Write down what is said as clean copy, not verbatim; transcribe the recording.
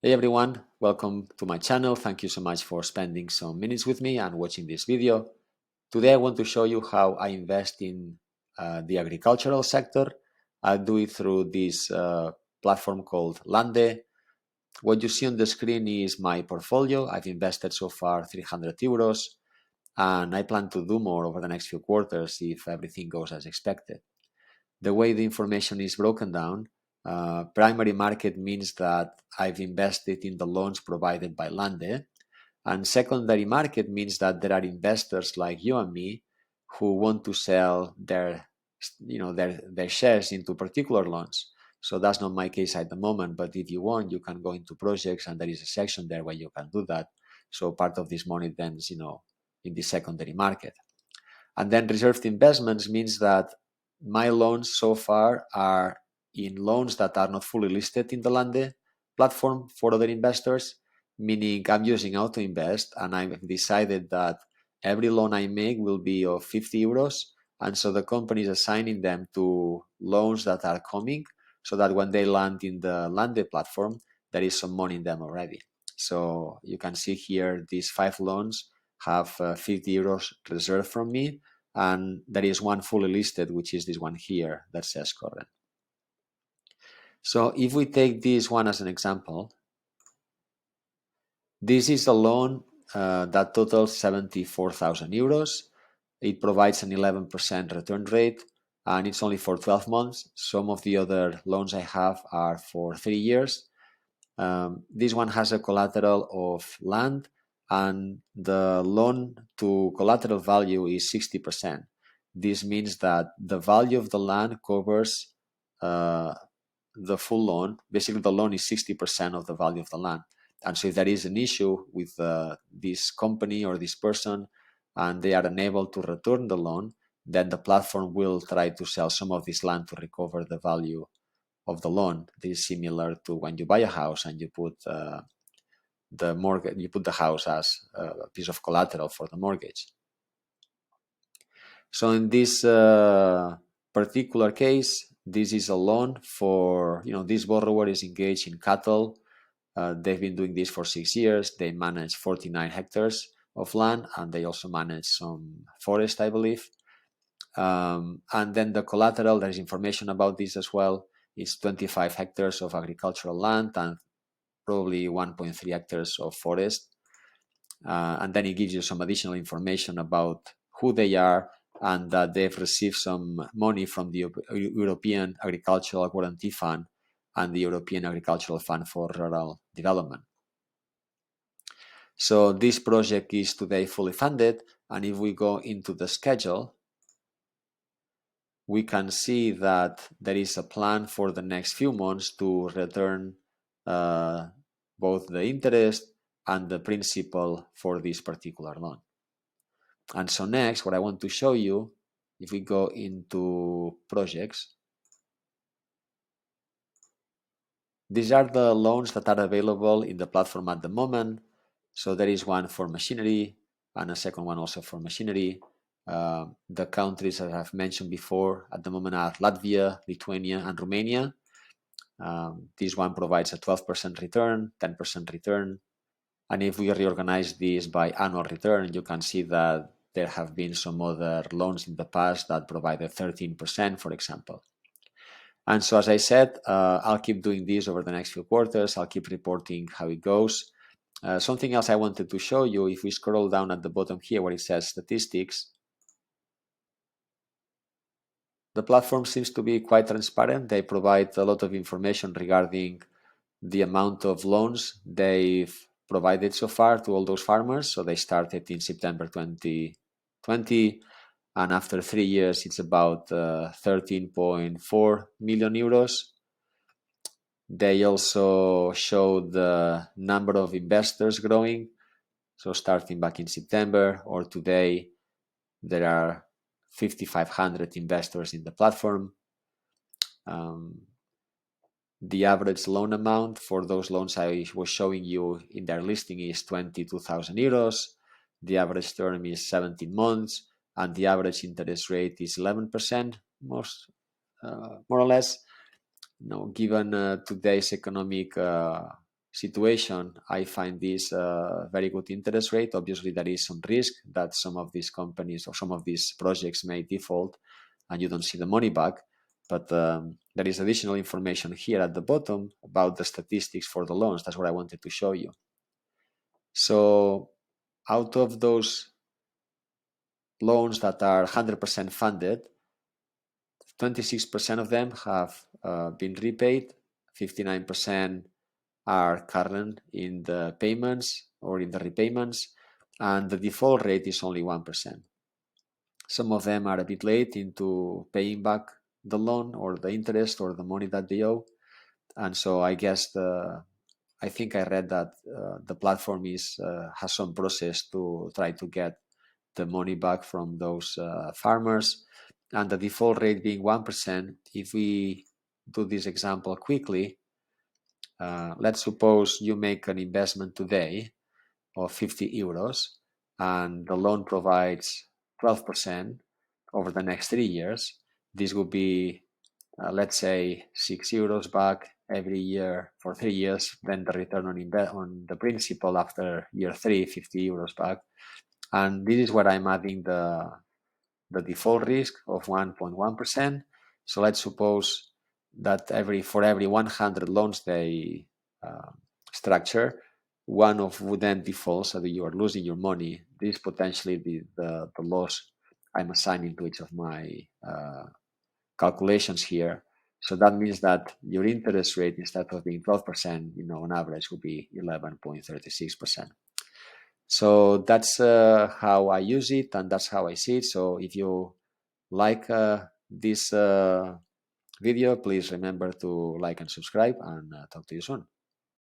Hey everyone, welcome to my channel. Thank you so much for spending some minutes with me and watching this video. Today I want to show you how I invest in the agricultural sector. I do it through this platform called Lande. What you see on the screen is my portfolio. I've invested so far 300 euros and I plan to do more over the next few quarters if everything goes as expected. The way the information is broken down, primary market means that I've invested in the loans provided by Lande, and secondary market means that there are investors like you and me who want to sell their shares into particular loans. So that's not my case at the moment, but if you want, you can go into projects and there is a section there where you can do that. So part of this money then is, in the secondary market. And then reserved investments means that my loans so far are in loans that are not fully listed in the Lande platform for other investors, meaning I'm using Auto Invest and I've decided that every loan I make will be of 50 euros. And so the company is assigning them to loans that are coming so that when they land in the Lande platform, there is some money in them already. So you can see here, these 5 loans have 50 euros reserved from me, and there is one fully listed, which is this one here that says current. So if we take this one as an example, this is a loan that totals 74,000 euros. It provides an 11% return rate, and it's only for 12 months. Some of the other loans I have are for 3 years. This one has a collateral of land, and the loan to collateral value is 60%. This means that the value of the land covers the full loan. Basically, the loan is 60% of the value of the land. And so if there is an issue with this company or this person and they are unable to return the loan, then the platform will try to sell some of this land to recover the value of the loan. This is similar to when you buy a house and you put the mortgage, you put the house as a piece of collateral for the mortgage. So in this particular case, this is a loan for, this borrower is engaged in cattle. They've been doing this for 6 years. They manage 49 hectares of land, and they also manage some forest, I believe. And then the collateral, there's information about this as well. It's 25 hectares of agricultural land and probably 1.3 hectares of forest. And then it gives you some additional information about who they are and that they've received some money from the European Agricultural Guarantee Fund and the European Agricultural Fund for Rural Development. So this project is today fully funded, and if we go into the schedule, we can see that there is a plan for the next few months to return both the interest and the principal for this particular loan. And so next, what I want to show you, if we go into projects, these are the loans that are available in the platform at the moment. So there is one for machinery and a second one also for machinery. The countries that I've mentioned before at the moment are Latvia, Lithuania, and Romania. This one provides a 12% return, 10% return. And if we reorganize this by annual return, you can see that there have been some other loans in the past that provided 13%, for example. And so, as I said, I'll keep doing this over the next few quarters. I'll keep reporting how it goes. Something else I wanted to show you, if we scroll down at the bottom here where it says statistics, the platform seems to be quite transparent. They provide a lot of information regarding the amount of loans they've provided so far to all those farmers. So they started in September 2020, and after 3 years, it's about 13.4 million euros. They also show the number of investors growing. So starting back in September or today, there are 5,500 investors in the platform. The average loan amount for those loans I was showing you in their listing is 22,000 euros. The average term is 17 months, and the average interest rate is 11%, more or less. Given today's economic situation, I find this very good interest rate. Obviously, there is some risk that some of these companies or some of these projects may default and you don't see the money back. But there is additional information here at the bottom about the statistics for the loans. That's what I wanted to show you. So out of those loans that are 100% funded, 26% of them have been repaid, 59% are current in the payments or in the repayments, and the default rate is only 1%. Some of them are a bit late into paying back the loan or the interest or the money that they owe. And so I guess I think I read that the platform has some process to try to get the money back from those farmers. And the default rate being 1%, if we do this example quickly, let's suppose you make an investment today of 50 euros and the loan provides 12% over the next 3 years. This would be, let's say, 6 euros back every year for 3 years. Then the return on the principal after year 3, 50 euros back. And this is where I'm adding the default risk of 1.1%. So let's suppose that for every 100 loans they structure, one of them defaults, so that you are losing your money. This is potentially the loss I'm assigning to each of my calculations here. So that means that your interest rate, instead of being 12%, on average would be 11.36%. So that's how I use it, and that's how I see it. So if you like this video, please remember to like and subscribe, and talk to you soon.